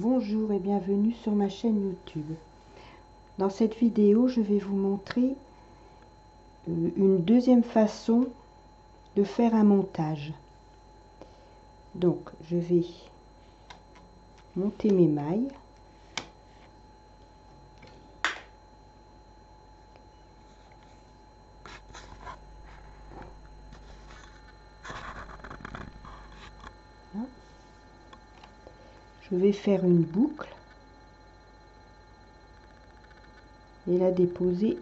Bonjour et bienvenue sur ma chaîne YouTube. Dans cette vidéo, je vais vous montrer une deuxième façon de faire un montage. Donc, je vais monter mes mailles. Voilà. Je vais faire une boucle et la déposer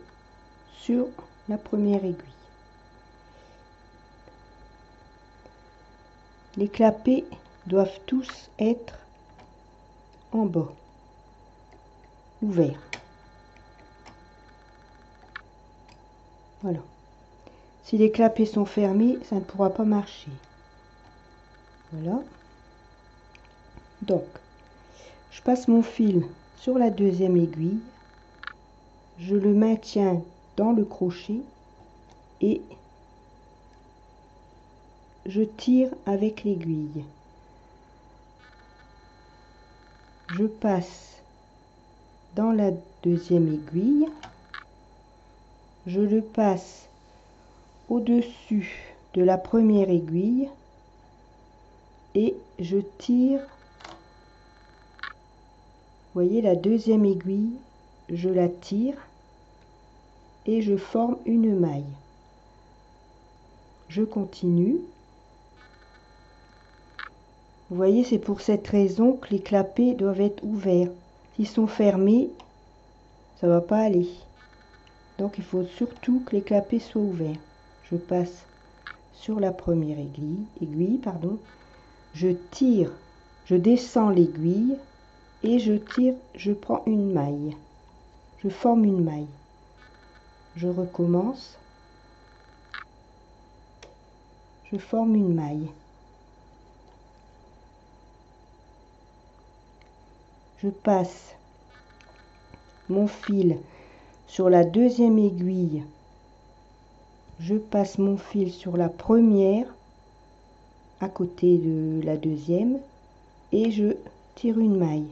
sur la première aiguille. Les clapets doivent tous être en bas, ouverts. Voilà. Si les clapets sont fermés, ça ne pourra pas marcher. Voilà. Donc, je passe mon fil sur la deuxième aiguille. Je le maintiens dans le crochet et je tire avec l'aiguille. Je passe dans la deuxième aiguille. Je le passe au-dessus de la première aiguille et je tire. Vous voyez, la deuxième aiguille, je la tire et je forme une maille. Je continue. Vous voyez, c'est pour cette raison que les clapets doivent être ouverts. S'ils sont fermés, ça va pas aller. Donc il faut surtout que les clapets soient ouverts. Je passe sur la première aiguille, je tire, je descends l'aiguille et je tire, je prends une maille. Je forme une maille. Je recommence. Je forme une maille. Je passe mon fil sur la deuxième aiguille. Je passe mon fil sur la première, à côté de la deuxième, et je tire une maille.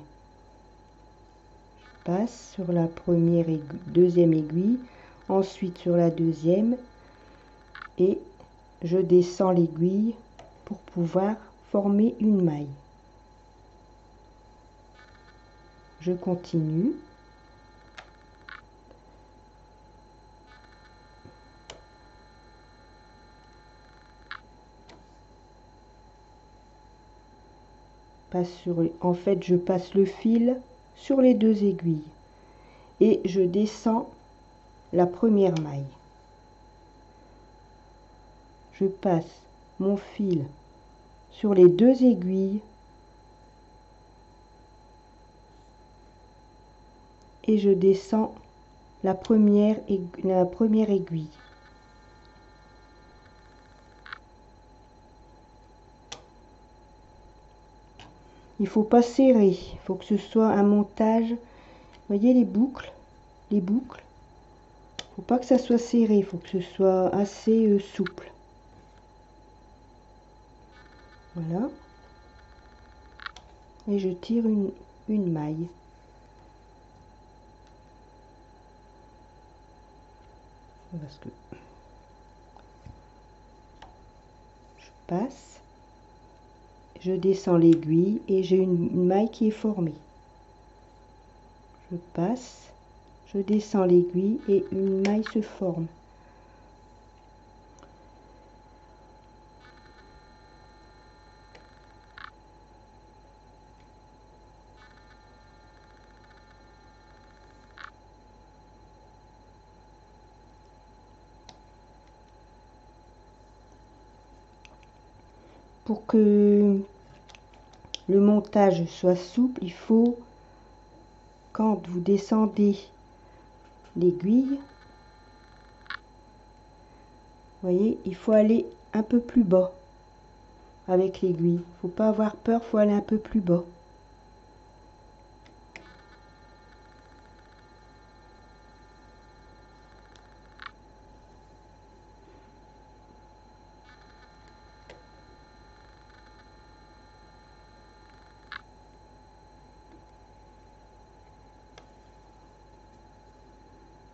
Je passe sur la première deuxième aiguille, ensuite sur la deuxième, et je descends l'aiguille pour pouvoir former une maille. Je continue. En fait, je passe le fil sur les deux aiguilles et je descends la première maille. Je passe mon fil sur les deux aiguilles et je descends la première aiguille. Il faut pas serrer, il faut que ce soit un montage. Vous voyez les boucles, faut pas que ça soit serré, il faut que ce soit assez souple. Voilà. Et je tire une maille. Parce que je passe, je descends l'aiguille et j'ai une maille qui est formée. Je passe, je descends l'aiguille et une maille se forme. Pour que le montage soit souple, il faut, quand vous descendez l'aiguille, vous voyez, il faut aller un peu plus bas avec l'aiguille. Il ne faut pas avoir peur, il faut aller un peu plus bas.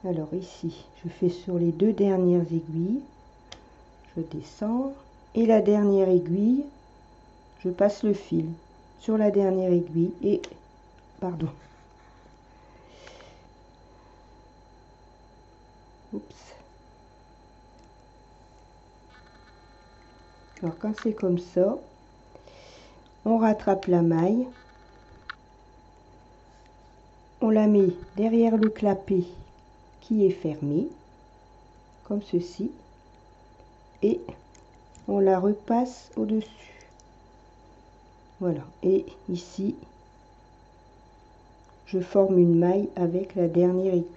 Alors ici, je fais sur les deux dernières aiguilles, je descends, et la dernière aiguille, je passe le fil sur la dernière aiguille et, pardon, oups. Alors quand c'est comme ça, on rattrape la maille, on la met derrière le clapet qui est fermé, comme ceci, et on la repasse au-dessus. Voilà, et ici, je forme une maille avec la dernière aiguille.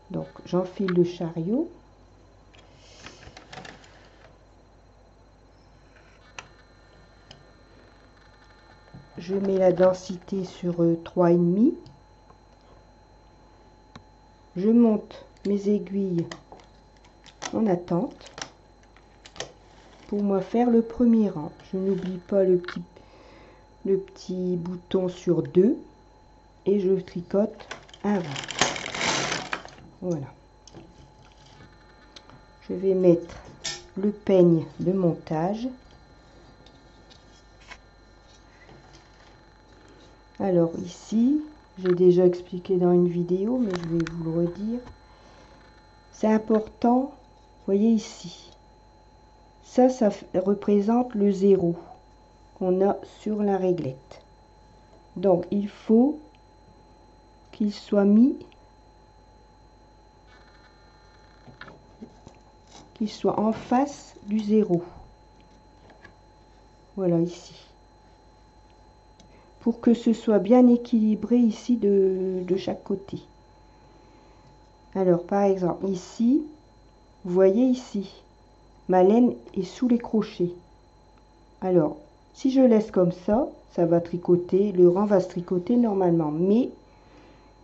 Donc j'enfile le chariot. Je mets la densité sur 3,5. Je monte mes aiguilles en attente pour moi faire le premier rang. Je n'oublie pas le petit bouton sur 2 et je tricote un rang. Voilà. Je vais mettre le peigne de montage. Alors ici, j'ai déjà expliqué dans une vidéo, mais je vais vous le redire. C'est important, voyez ici. Ça représente le 0 qu'on a sur la réglette. Donc il faut qu'il soit mis, qu'il soit en face du 0. Voilà ici. Pour que ce soit bien équilibré ici de chaque côté. Alors par exemple ici, vous voyez ici, ma laine est sous les crochets. Alors si je laisse comme ça, ça va tricoter, le rang va se tricoter normalement. Mais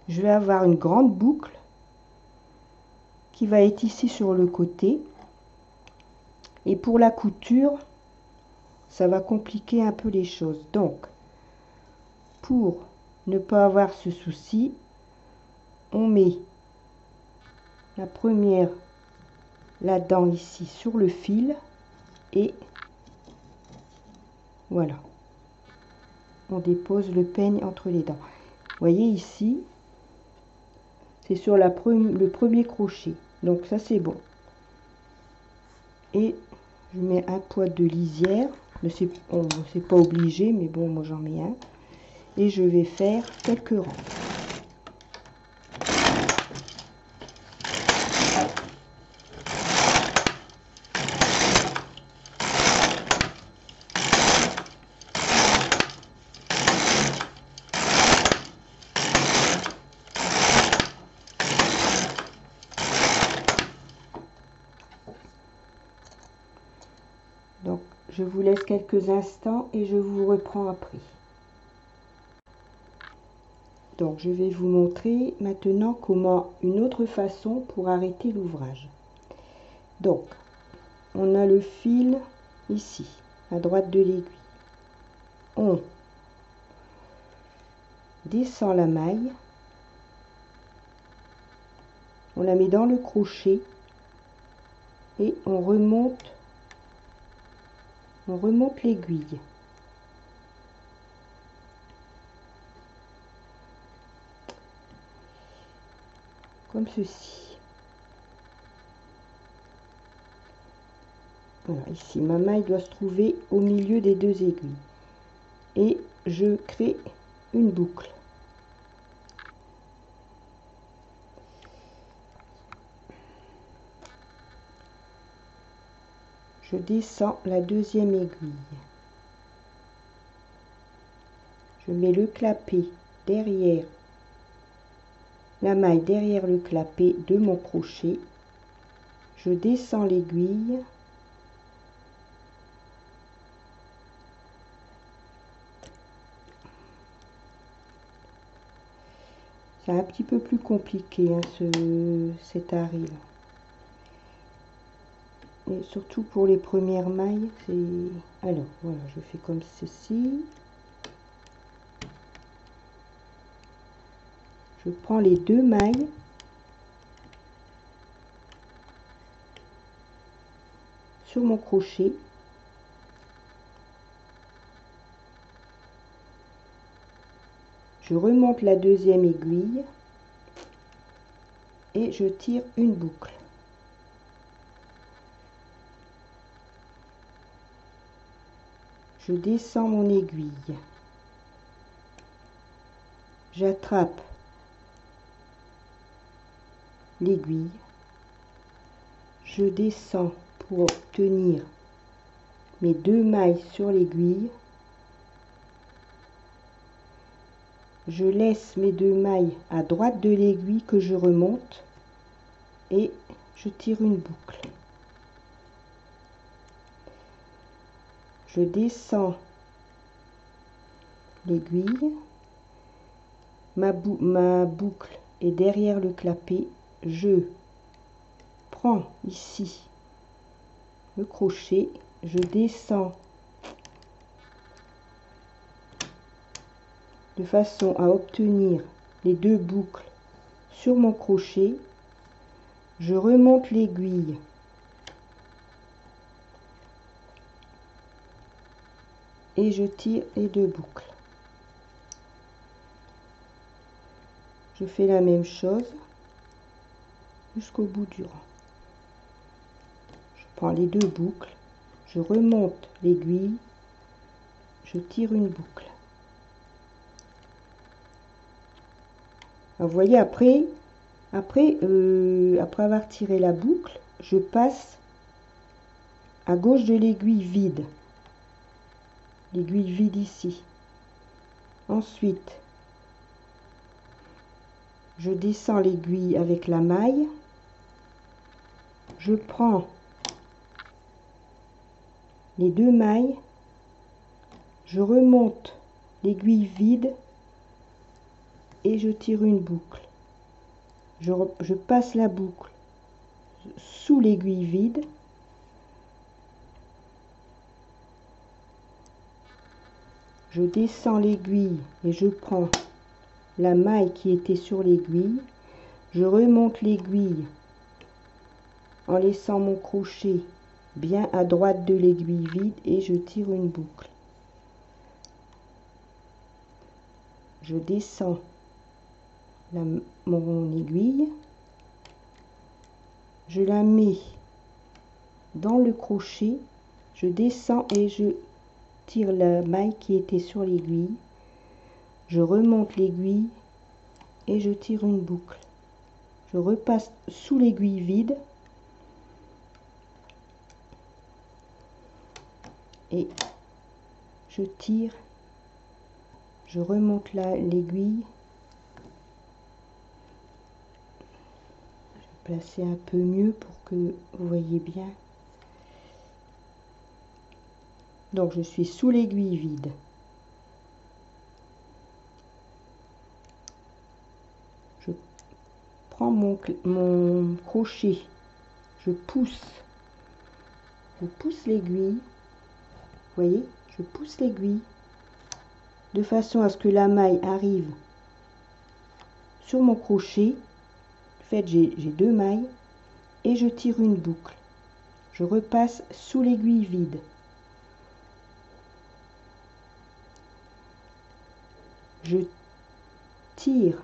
je vais avoir une grande boucle qui va être ici sur le côté. Et pour la couture, ça va compliquer un peu les choses. Donc, pour ne pas avoir ce souci, on met la première là-dedans ici sur le fil et voilà. On dépose le peigne entre les dents. Vous voyez ici, c'est sur le premier crochet. Donc ça c'est bon. Et je mets un poids de lisière. C'est pas obligé, mais bon, moi j'en mets un. Et je vais faire quelques rangs. Donc, je vous laisse quelques instants et je vous reprends après. Donc, je vais vous montrer maintenant comment une autre façon pour arrêter l'ouvrage. Donc, on a le fil ici, à droite de l'aiguille. On descend la maille, on la met dans le crochet et on remonte l'aiguille. Comme ceci. Voilà, ici ma maille doit se trouver au milieu des deux aiguilles. Et je crée une boucle. Je descends la deuxième aiguille. Je mets le clapet derrière la maille derrière le clapet de mon crochet. Je descends l'aiguille. C'est un petit peu plus compliqué hein, cet arrêt là. Et surtout pour les premières mailles, c'est... Alors voilà, je fais comme ceci. je prends les 2 mailles, sur mon crochet, je remonte la deuxième aiguille et je tire une boucle. Je descends mon aiguille, j'attrape l'aiguille, je descends pour obtenir mes 2 mailles sur l'aiguille, je laisse mes 2 mailles à droite de l'aiguille que je remonte et je tire une boucle. Je descends l'aiguille, ma boucle est derrière le clapet, je prends ici le crochet, je descends de façon à obtenir les 2 boucles sur mon crochet, je remonte l'aiguille, et je tire les 2 boucles. Je fais la même chose jusqu'au bout du rang. Je prends les 2 boucles, je remonte l'aiguille, je tire une boucle. Alors, vous voyez, après avoir tiré la boucle, je passe à gauche de l'aiguille vide. L'aiguille vide ici. Ensuite, je descends l'aiguille avec la maille, je prends les 2 mailles, je remonte l'aiguille vide et je tire une boucle. Je passe la boucle sous l'aiguille vide, je descends l'aiguille et je prends la maille qui était sur l'aiguille, je remonte l'aiguille en laissant mon crochet bien à droite de l'aiguille vide et je tire une boucle. Je descends mon aiguille, je la mets dans le crochet, je descends et je tire la maille qui était sur l'aiguille, je remonte l'aiguille et je tire une boucle. Je repasse sous l'aiguille vide et je tire, je remonte l'aiguille, je vais placer un peu mieux pour que vous voyez bien. Donc je suis sous l'aiguille vide. Je prends mon crochet, je pousse l'aiguille, vous voyez, je pousse l'aiguille de façon à ce que la maille arrive sur mon crochet. En fait, j'ai 2 mailles et je tire une boucle. Je repasse sous l'aiguille vide. Je tire.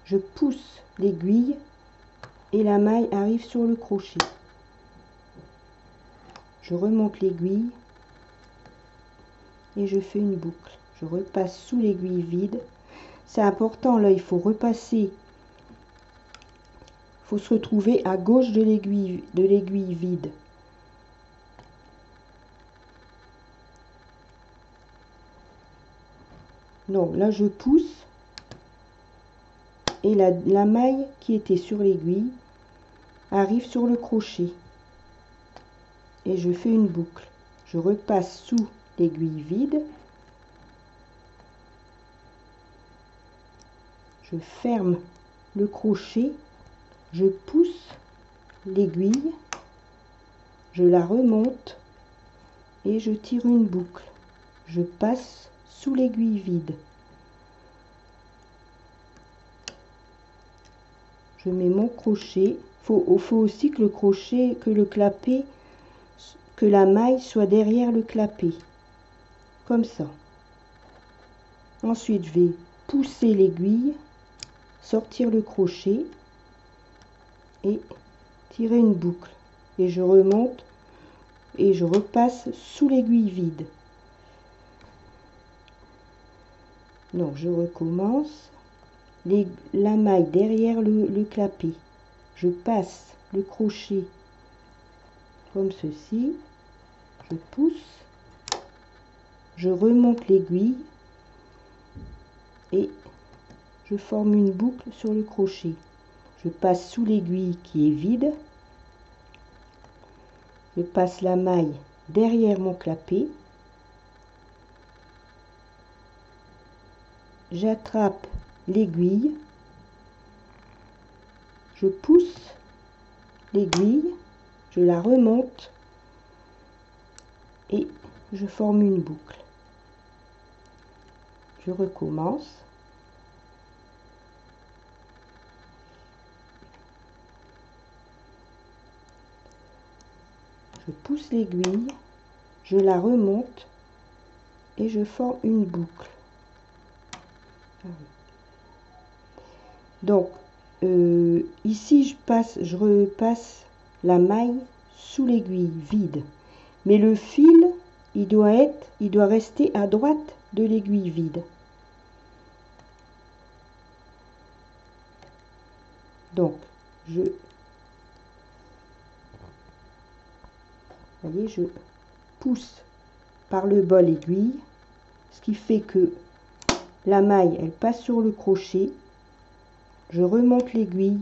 Je pousse l'aiguille et la maille arrive sur le crochet. Je remonte l'aiguille et je fais une boucle. Je repasse sous l'aiguille vide. C'est important, là, il faut repasser. Il faut se retrouver à gauche de l'aiguille vide. Donc là, je pousse et la maille qui était sur l'aiguille arrive sur le crochet. Et je fais une boucle. Je repasse sous l'aiguille vide. Je ferme le crochet, je pousse l'aiguille, je la remonte et je tire une boucle. Je passe sous l'aiguille vide. Je mets mon crochet. Faut aussi que le crochet, que le clapet, que la maille soit derrière le clapet. Comme ça. Ensuite, je vais pousser l'aiguille, sortir le crochet et tirer une boucle. Et je remonte et je repasse sous l'aiguille vide. Donc, je recommence. La maille derrière le clapet. Je passe le crochet comme ceci. Je pousse. Je remonte l'aiguille et je forme une boucle sur le crochet. Je passe sous l'aiguille qui est vide. Je passe la maille derrière mon clapet. J'attrape l'aiguille. Je pousse l'aiguille. Je la remonte et je forme une boucle. Je recommence. Je pousse l'aiguille, je la remonte et je forme une boucle. Donc ici je repasse la maille sous l'aiguille vide, mais le fil il doit rester à droite de l'aiguille vide. Donc voyez, je pousse par le bas l'aiguille, ce qui fait que la maille elle passe sur le crochet. Je remonte l'aiguille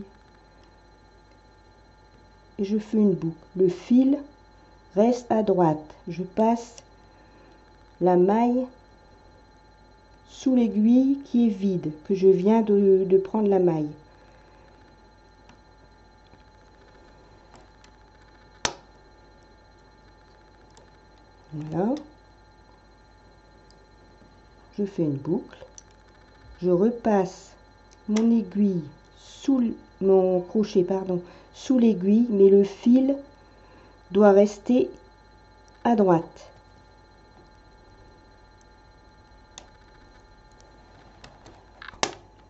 et je fais une boucle. Le fil reste à droite. Je passe la maille sous l'aiguille qui est vide, que je viens de prendre la maille. Voilà. Je fais une boucle. Je repasse mon aiguille mon crochet, pardon, sous l'aiguille, mais le fil doit rester à droite.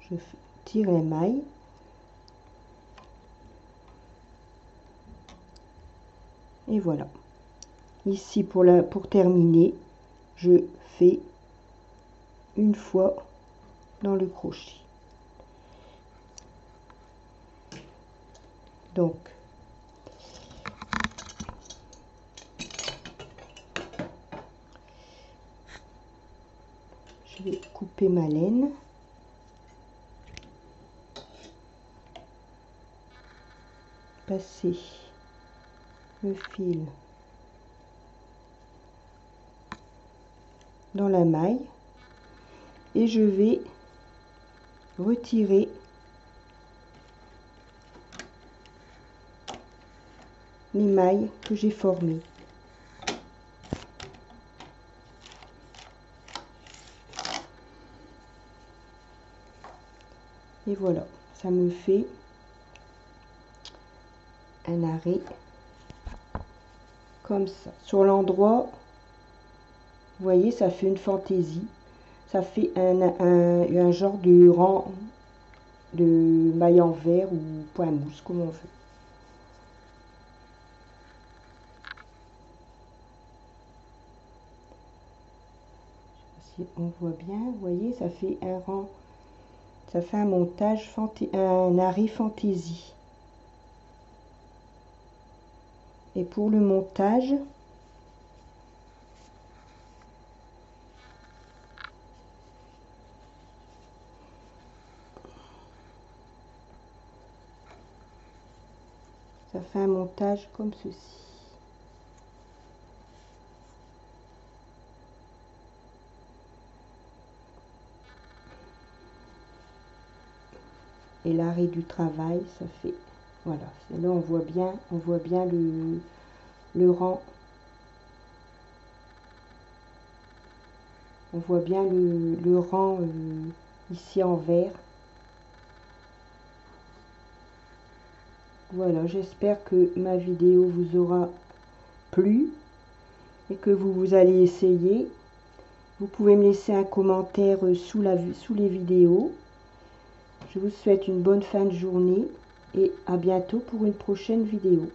Je tire les mailles. Et voilà. Ici, pour terminer, je fais une fois dans le crochet. Donc, je vais couper ma laine. Passer le fil dans la maille et je vais retirer les mailles que j'ai formées. Et voilà, ça me fait un arrêt comme ça. Sur l'endroit, vous voyez, ça fait une fantaisie. Ça fait un genre de rang de maille en verre ou point mousse, comme on veut. Si on voit bien, vous voyez, ça fait un rang, ça fait un montage, un arrêt fantaisie. Et pour le montage, ça fait un montage comme ceci. Et l'arrêt du travail, ça fait, voilà, là on voit bien le rang On voit bien le rang ici en vert. Voilà, j'espère que ma vidéo vous aura plu et que vous allez essayer. Vous pouvez me laisser un commentaire sous les vidéos. Je vous souhaite une bonne fin de journée et à bientôt pour une prochaine vidéo.